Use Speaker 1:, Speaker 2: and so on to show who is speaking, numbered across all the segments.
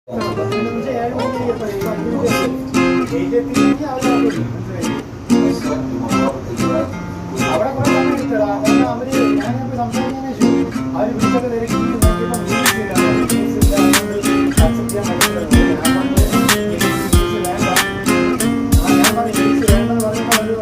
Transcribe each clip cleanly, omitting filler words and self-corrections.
Speaker 1: അവിടെ കുറെ സമയം എടുത്തടാ. കാരണം അവര് ഞാനിപ്പോ സംസാരിക്കാൻ അവര് വിളിച്ചൊക്കെ തിരക്കി അക്സെപ്റ്റ് ചെയ്യാൻ പറ്റുന്നത്. ഞാൻ പറഞ്ഞു വേണ്ടെന്ന് പറയുമ്പോൾ അവര്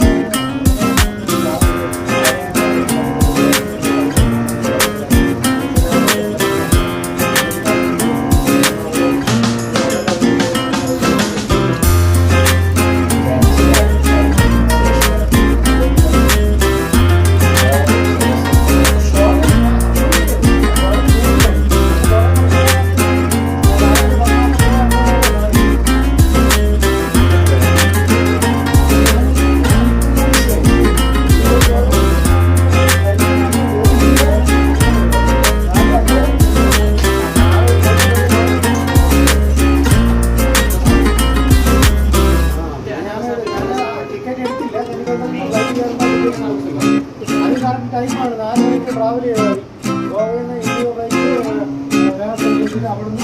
Speaker 1: ടൈമാണ് 4 മണിക്ക് ട്രാവൽ ചെയ്താൽ ഗോവയിൽ നിന്ന് ഇന്ത്യ ഫ്ലൈറ്റ് അവിടുന്ന്